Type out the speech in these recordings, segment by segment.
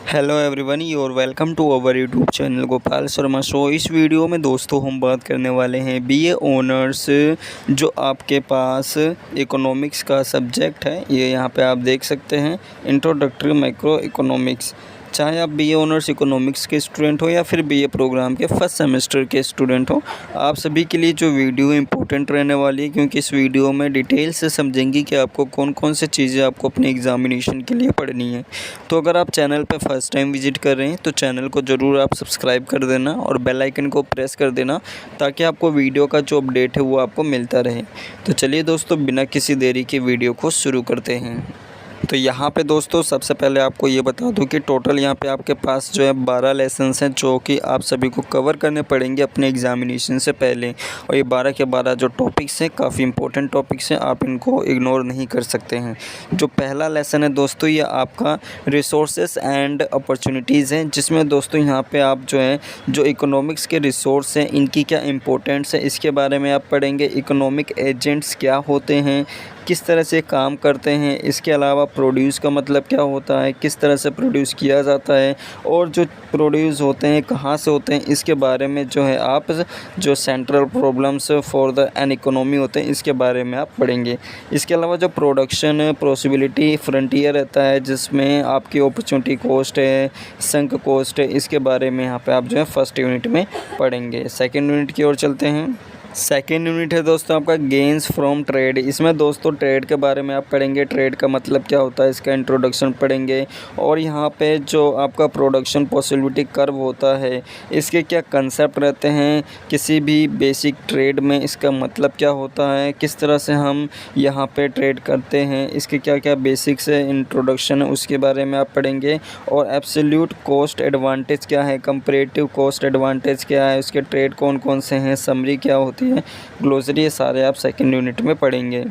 Hello everyone, your welcome to our YouTube channel Gopal Sharma show. इस video में दोस्तों हम बात करने वाले हैं बीए ऑनर्स जो आपके पास इकोनॉमिक्स का सब्जेक्ट है। ये यहाँ पे आप देख सकते हैं, इंट्रोडक्टरी मैक्रो इकोनॉमिक्स। चाहे आप बीए ऑनर्स इकोनॉमिक्स के स्टूडेंट हो या फिर बीए प्रोग्राम के फर्स्ट सेमेस्टर के स्टूडेंट हो, आप सभी के लिए जो वीडियो इंपॉर्टेंट रहने वाली है, क्योंकि इस वीडियो में डिटेल से समझेंगे कि आपको कौन कौन से चीज़ें आपको अपने एग्जामिनेशन के लिए पढ़नी है। तो अगर आप चैनल पर फर्स्ट टाइम विजिट कर रहे हैं तो चैनल को ज़रूर आप सब्सक्राइब कर देना और बेल आइकन को प्रेस कर देना, ताकि आपको वीडियो का जो अपडेट है वो आपको मिलता रहे। तो चलिए दोस्तों, बिना किसी देरी के वीडियो को शुरू करते हैं। तो यहाँ पे दोस्तों सबसे पहले आपको ये बता दूँ कि टोटल यहाँ पे आपके पास जो है 12 लेसन्स हैं, जो कि आप सभी को कवर करने पड़ेंगे अपने एग्जामिनेशन से पहले। और ये 12 के 12 जो टॉपिक्स हैं, काफ़ी इंपॉर्टेंट टॉपिक्स हैं, आप इनको इग्नोर नहीं कर सकते हैं। जो पहला लेसन है दोस्तों, ये आपका रिसोर्सेस एंड अपॉर्चुनिटीज़ हैं, जिसमें दोस्तों यहाँ पर आप जो है जो इकोनॉमिक्स के रिसोर्स हैं, इनकी क्या इंपॉर्टेंस है, इसके बारे में आप पढ़ेंगे। इकोनॉमिक एजेंट्स क्या होते हैं, किस तरह से काम करते हैं, इसके अलावा प्रोड्यूस का मतलब क्या होता है, किस तरह से प्रोड्यूस किया जाता है, और जो प्रोड्यूस होते हैं कहाँ से होते हैं, इसके बारे में जो है आप जो central problems for the an economy होते हैं, इसके बारे में आप पढ़ेंगे। इसके अलावा जो प्रोडक्शन पॉसिबिलिटी फ्रंटियर रहता है, जिसमें आपकी अपॉर्चुनिटी कॉस्ट है, संक कॉस्ट है, इसके बारे में यहाँ पे आप जो है फर्स्ट यूनिट में पढ़ेंगे। सेकेंड यूनिट की ओर चलते हैं। सेकेंड यूनिट है दोस्तों आपका गेंस फ्रॉम ट्रेड। इसमें दोस्तों ट्रेड के बारे में आप पढ़ेंगे, ट्रेड का मतलब क्या होता है, इसका इंट्रोडक्शन पढ़ेंगे। और यहाँ पे जो आपका प्रोडक्शन पॉसिबिलिटी कर्व होता है, इसके क्या कंसेप्ट रहते हैं किसी भी बेसिक ट्रेड में, इसका मतलब क्या होता है, किस तरह से हम यहाँ पे ट्रेड करते हैं, इसके क्या क्या बेसिक्स है, इंट्रोडक्शन है, उसके बारे में आप पढ़ेंगे। और एब्सोल्यूट कॉस्ट एडवांटेज क्या है, कंपैरेटिव कॉस्ट एडवांटेज क्या है, उसके ट्रेड कौन कौन से हैं, समरी क्या होती है, ग्लोसरी, ये सारे आप सेकंड यूनिट में पढ़ेंगे।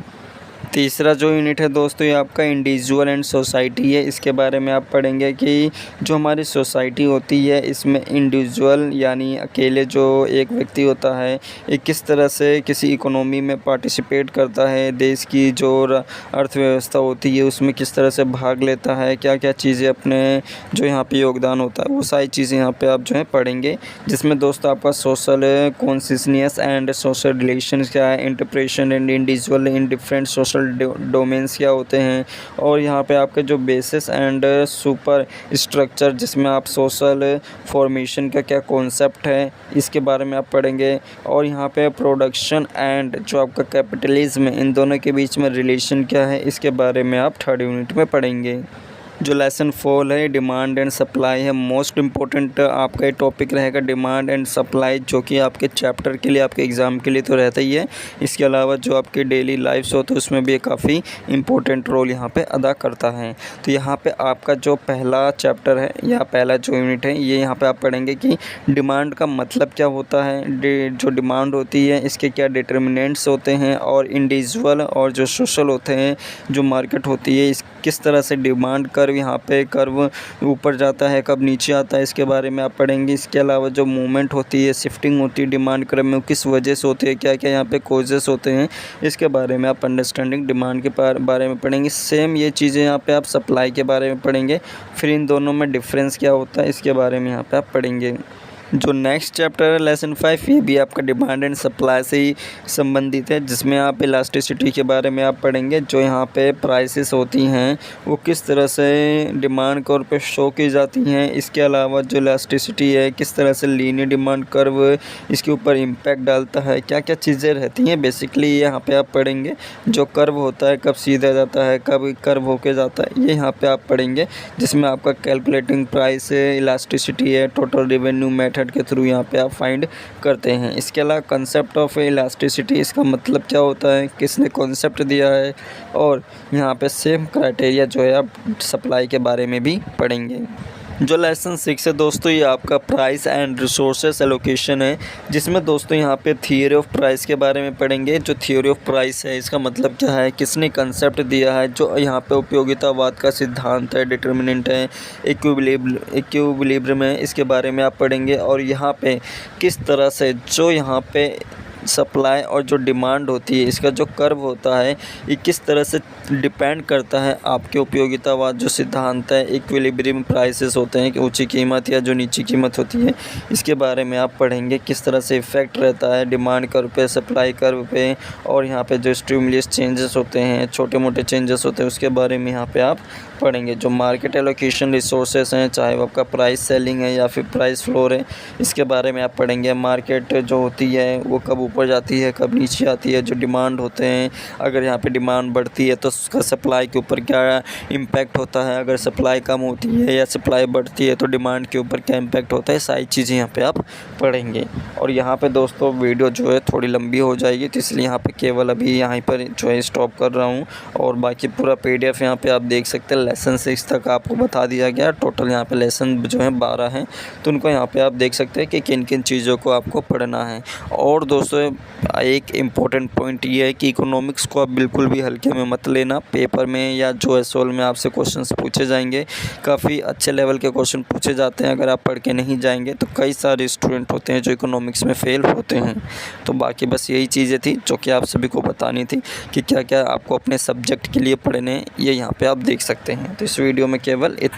तीसरा जो यूनिट है दोस्तों, ये आपका इंडिविजुअल एंड सोसाइटी है। इसके बारे में आप पढ़ेंगे कि जो हमारी सोसाइटी होती है, इसमें इंडिविजुअल यानी अकेले जो एक व्यक्ति होता है, ये किस तरह से किसी इकोनॉमी में पार्टिसिपेट करता है, देश की जो अर्थव्यवस्था होती है उसमें किस तरह से भाग लेता है, क्या क्या चीज़ें अपने जो यहाँ पे योगदान होता है, वो सारी चीज़ें यहाँ पे आप जो है पढ़ेंगे। जिसमें दोस्तों आपका social consciousness and social relations क्या है, interpretation and individual in different social domains क्या होते हैं, और यहाँ पे आपके जो बेसिस एंड सुपर स्ट्रक्चर, जिसमें आप सोशल फॉर्मेशन का क्या कॉन्सेप्ट है, इसके बारे में आप पढ़ेंगे। और यहाँ पे प्रोडक्शन एंड जो आपका कैपिटलिज्म, इन दोनों के बीच में रिलेशन क्या है, इसके बारे में आप थर्ड यूनिट में पढ़ेंगे। जो लेसन 4 है, डिमांड एंड सप्लाई है। मोस्ट इम्पोर्टेंट आपका ये टॉपिक रहेगा, डिमांड एंड सप्लाई, जो कि आपके चैप्टर के लिए, आपके एग्ज़ाम के लिए तो रहता ही है। इसके अलावा जो आपके डेली लाइफ्स होते हैं उसमें भी काफ़ी इम्पोर्टेंट रोल यहाँ पे अदा करता है। तो यहाँ पे आपका जो पहला चैप्टर है या पहला जो यूनिट है, ये यहाँ पर आप पढ़ेंगे कि डिमांड का मतलब क्या होता है, जो डिमांड होती है इसके क्या डिटर्मिनेंट्स होते हैं, और इंडिविजुअल और जो सोशल होते हैं, जो मार्केट होती है, इस किस तरह से डिमांड कर्व, यहाँ पे कर्व ऊपर जाता है, कब नीचे आता है, इसके बारे में आप पढ़ेंगे। इसके अलावा जो मूवमेंट होती है, शिफ्टिंग होती है डिमांड कर्व में, किस वजह से होती है, क्या क्या यहाँ पे कॉजेस होते हैं, इसके बारे में आप अंडरस्टैंडिंग डिमांड के बारे में पढ़ेंगे। सेम ये चीज़ें यहाँ पे आप सप्लाई के बारे में पढ़ेंगे। फिर इन दोनों में डिफरेंस क्या होता है, इसके बारे में यहाँ पर आप पढ़ेंगे। जो नेक्स्ट चैप्टर है लेसन 5, ये भी आपका डिमांड एंड सप्लाई से ही संबंधित है, जिसमें आप इलास्टिसिटी के बारे में आप पढ़ेंगे। जो यहाँ पे प्राइसेस होती हैं वो किस तरह से डिमांड कर्व पे शो की जाती हैं। इसके अलावा जो इलास्टिसिटी है, किस तरह से लीनियर डिमांड कर्व इसके ऊपर इम्पैक्ट डालता है, क्या क्या चीज़ें रहती हैं, बेसिकली यहाँ पे आप पढ़ेंगे। जो कर्व होता है, कब सीधा जाता है, कब कर्व होके जाता है, ये यहाँ पर आप पढ़ेंगे। जिसमें आपका कैलकुलेटिंग प्राइस है, इलास्टिसिटी है, टोटल रेवेन्यू मेथड के थ्रू यहाँ पे आप फाइंड करते हैं। इसके अलावा कंसेप्ट ऑफ इलास्टिसिटी, इसका मतलब क्या होता है, किसने कॉन्सेप्ट दिया है, और यहाँ पे सेम क्राइटेरिया जो है आप सप्लाई के बारे में भी पढ़ेंगे। जो लेसन 6 है दोस्तों, ये आपका प्राइस एंड रिसोर्सेस एलोकेशन है, जिसमें दोस्तों यहाँ पे थियोरी ऑफ प्राइस के बारे में पढ़ेंगे। जो थियोरी ऑफ प्राइस है, इसका मतलब क्या है, किसने कंसेप्ट दिया है, जो यहाँ पे उपयोगितावाद का सिद्धांत है, डिटर्मिनेंट है, इक्विलिब्रियम है, इसके बारे में आप पढ़ेंगे। और यहाँ पे किस तरह से जो यहाँ पे सप्लाई और जो डिमांड होती है, इसका जो कर्व होता है ये किस तरह से डिपेंड करता है आपके उपयोगितावाद जो सिद्धांत है, इक्विलिब्रियम प्राइसेस होते हैं कि ऊंची कीमत या जो नीची कीमत होती है, इसके बारे में आप पढ़ेंगे। किस तरह से इफ़ेक्ट रहता है डिमांड कर्व पे, सप्लाई कर्व पे, और यहाँ पे जो स्टिमुलस चेंजेस होते हैं, छोटे मोटे चेंजेस होते हैं, उसके बारे में यहाँ पे आप पढ़ेंगे। जो मार्केट एलोकेशन रिसोर्सेस हैं, चाहे वो आपका प्राइस सेलिंग है या फिर प्राइस फ्लोर है, इसके बारे में आप पढ़ेंगे। मार्केट जो होती है वो कब ऊपर जाती है, कब नीचे आती है, जो डिमांड होते हैं, अगर यहाँ पे डिमांड बढ़ती है तो उसका सप्लाई के ऊपर क्या इम्पैक्ट होता है, अगर सप्लाई कम होती है या सप्लाई बढ़ती है तो डिमांड के ऊपर क्या इम्पैक्ट होता है, सारी चीज़ें यहाँ पे आप पढ़ेंगे। और यहाँ पे दोस्तों वीडियो जो है थोड़ी लंबी हो जाएगी, तो इसलिए यहाँ पे केवल अभी यहाँ पर जो है स्टॉप कर रहा हूँ, और बाकी पूरा PDF यहाँ पे आप देख सकते हैं। लेसन 6 तक आपको बता दिया गया, टोटल यहाँ पे लेसन जो है 12 हैं, तो उनको यहाँ पे आप देख सकते हैं कि किन किन चीज़ों को आपको पढ़ना है। और दोस्तों एक इम्पोर्टेंट पॉइंट ये है कि इकोनॉमिक्स को आप बिल्कुल भी हल्के में मत लेना। पेपर में या जो SOL में आपसे क्वेश्चंस पूछे जाएंगे, काफ़ी अच्छे लेवल के क्वेश्चन पूछे जाते हैं। अगर आप पढ़ के नहीं जाएंगे तो कई सारे स्टूडेंट होते हैं जो इकोनॉमिक्स में फ़ेल होते हैं। तो बाकी बस यही चीज़ें थी जो कि आप सभी को बतानी थी कि क्या क्या आपको अपने सब्जेक्ट के लिए पढ़ने, ये यहाँ पे आप देख सकते हैं। तो इस वीडियो में केवल इतना।